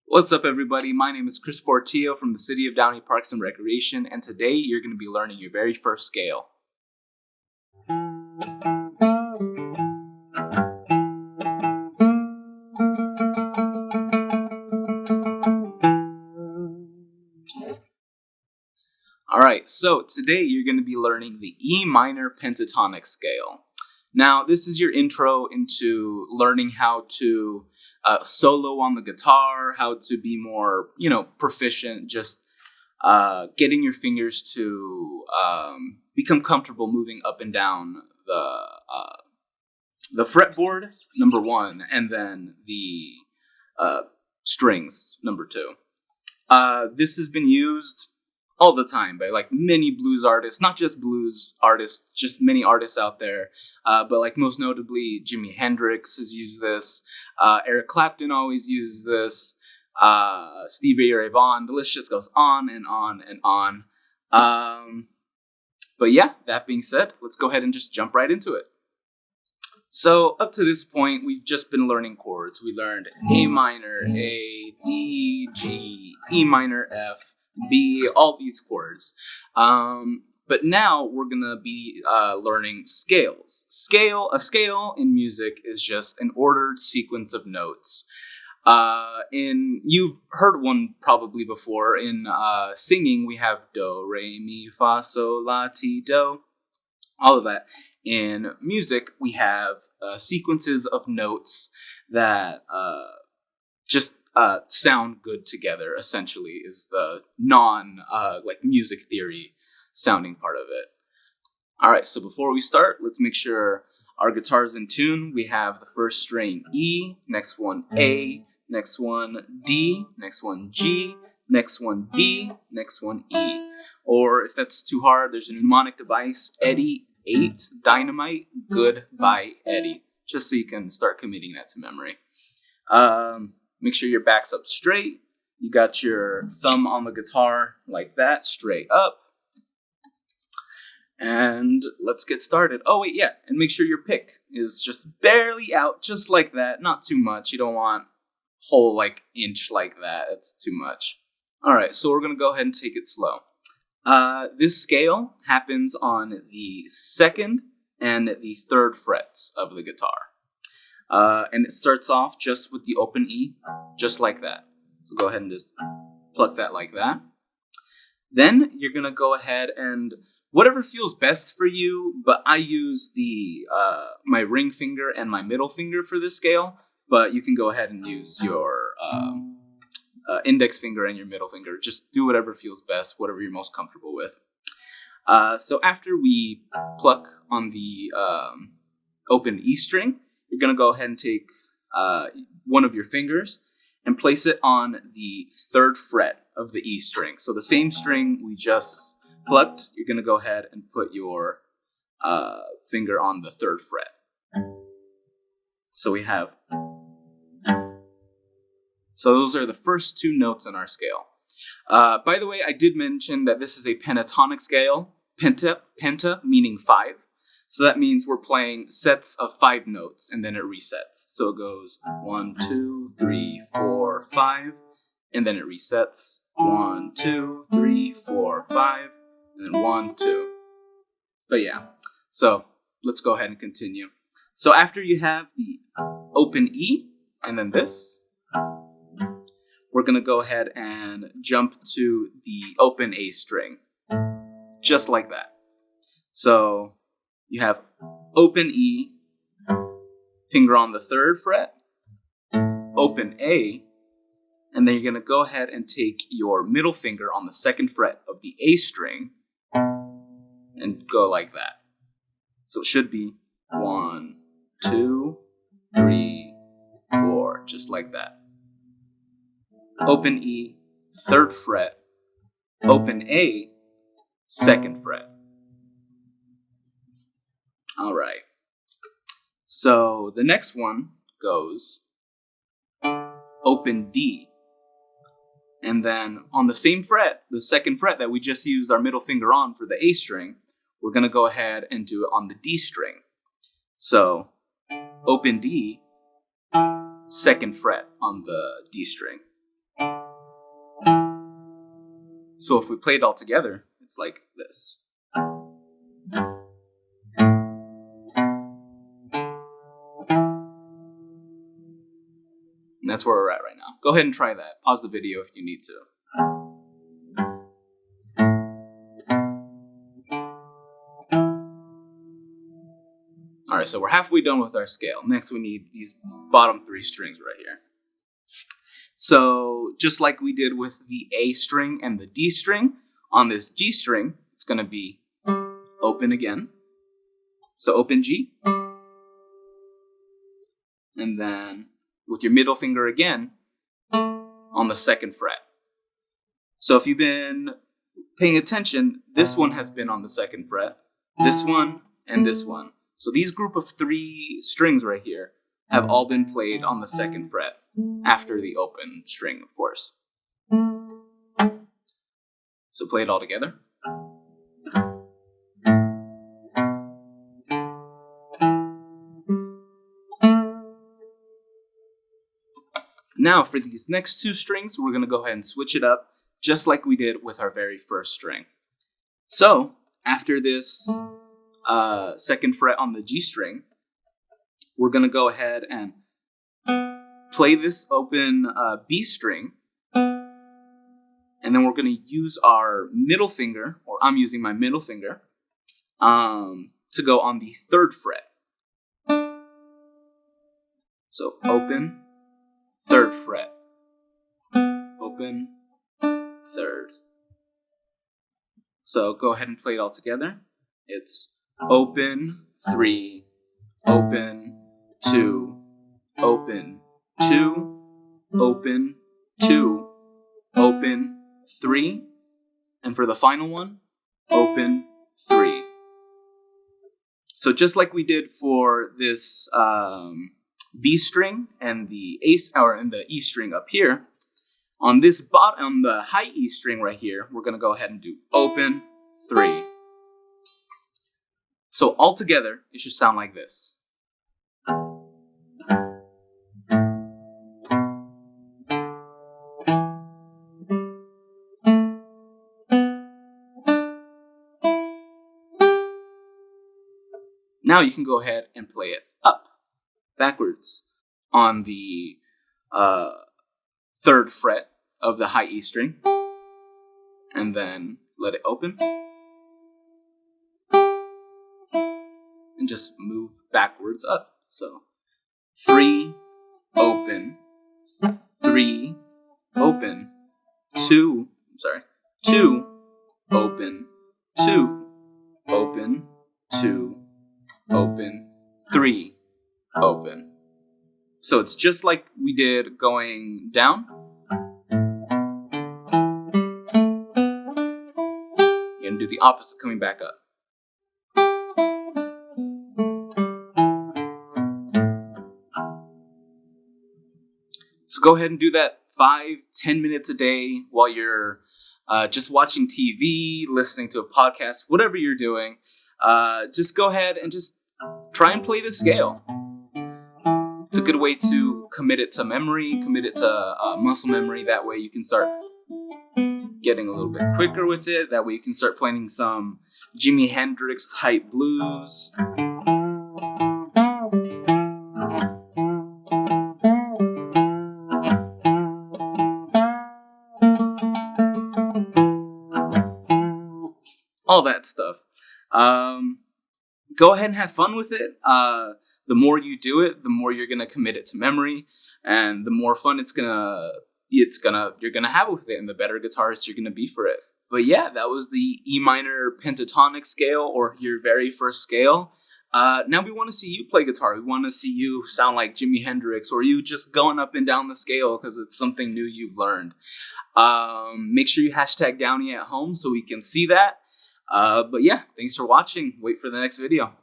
What's up, everybody? My name is Chris Portillo from the city of Downey Parks and Recreation, and today you're going to be learning your very first scale. Alright, so today you're going to be learning the E minor pentatonic scale. Now, this is your intro into learning how to solo on the guitar, how to be more, proficient, just getting your fingers to become comfortable moving up and down the fretboard, number one, and then the strings, number two. This has been used all the time by many blues artists, not just blues artists, just many artists out there. But most notably, Jimi Hendrix has used this. Eric Clapton always uses this. Stevie Ray Vaughan. The list just goes on and on and on. But yeah, that being said, let's go ahead and just jump right into it. So up to this point, we've just been learning chords. We learned A minor, A, D, G, E minor, F, B, all these chords. But now we're gonna be learning scales. A scale in music is just an ordered sequence of notes. You've heard one probably before. In singing, we have do, re, mi, fa, sol, la, ti, do, all of that. In music, we have sequences of notes that just sound good together, essentially, is the music theory sounding part of it. All right, so before we start, let's make sure our guitar's in tune. We have the first string E, next one A, next one D, next one G, next one B, next one E. Or if that's too hard, there's a mnemonic device, Eddie 8, Dynamite, Goodbye Eddie, just so you can start committing that to memory. Make sure your back's up straight. You got your thumb on the guitar like that, straight up. And let's get started. Oh, wait, yeah. And make sure your pick is just barely out, just like that. Not too much. You don't want whole inch like that. That's too much. All right, so we're going to go ahead and take it slow. This scale happens on the second and the third frets of the guitar. And it starts off just with the open E, just like that. So go ahead and just pluck that like that. Then you're going to go ahead and whatever feels best for you, but I use my ring finger and my middle finger for this scale, but you can go ahead and use your index finger and your middle finger. Just do whatever feels best, whatever you're most comfortable with. So after we pluck on the open E string, you're going to go ahead and take one of your fingers and place it on the third fret of the E string. So the same string we just plucked, you're going to go ahead and put your finger on the third fret. So we have... So those are the first two notes in our scale. By the way, I did mention that this is a pentatonic scale. Penta meaning 5. So that means we're playing sets of 5 notes, and then it resets. So it goes 1, 2, 3, 4, 5, and then it resets. 1, 2, 3, 4, 5, and then 1, 2. But yeah, so let's go ahead and continue. So after you have the open E, and then this, we're going to go ahead and jump to the open A string, just like that. So you have open E, finger on the third fret, open A, and then you're going to go ahead and take your middle finger on the second fret of the A string and go like that. So it should be 1, 2, 3, 4, just like that. Open E, third fret, open A, second fret. All right. So the next one goes open D. And then on the same fret, the second fret that we just used our middle finger on for the A string, we're going to go ahead and do it on the D string. So open D, second fret on the D string. So if we play it all together, it's like this. And that's where we're at right now. Go ahead and try that. Pause the video if you need to. All right, so we're halfway done with our scale. Next, we need these bottom 3 strings right here. So just like we did with the A string and the D string, on this G string, it's going to be open again. So open G. And then with your middle finger again on the 2nd fret. So if you've been paying attention, this one has been on the 2nd fret, this one, and this one. So these group of 3 strings right here have all been played on the 2nd fret, after the open string, of course. So play it all together. Now for these next 2 strings, we're going to go ahead and switch it up, just like we did with our very first string. So after this 2nd fret on the G string, we're going to go ahead and play this open B string, and then we're going to use our middle finger, or I'm using my middle finger, to go on the 3rd fret. So open, 3rd fret, open, 3rd. So go ahead and play it all together. It's open, 3, open, 2, open, 2, open, 2, open, 3, and for the final one, open, 3. So just like we did for this B string and the E string up here, on this on the high E string right here, we're going to go ahead and do open, 3. So all together, it should sound like this. Now you can go ahead and play it up, backwards, on the 3rd fret of the high E string, and then let it open, and just move backwards up. So 3, open, 3, open, 2, 2, open, 2, open, 2, open, 3, open. So it's just like we did going down. You're going to do the opposite coming back up. So go ahead and do that 5-10 minutes a day while you're just watching TV, listening to a podcast, whatever you're doing. Just go ahead and just try and play the scale. It's a good way to commit it to memory, commit it to muscle memory. That way you can start getting a little bit quicker with it. That way you can start playing some Jimi Hendrix type blues. All that stuff. Go ahead and have fun with it. The more you do it, the more you're gonna commit it to memory, and the more fun you're gonna have with it, and the better guitarist you're gonna be for it. But yeah, that was the E minor pentatonic scale, or your very first scale. Now we want to see you play guitar. We want to see you sound like Jimi Hendrix, or you just going up and down the scale because it's something new you've learned. Make sure you hashtag Downey at Home so we can see that. But yeah, thanks for watching. Wait for the next video.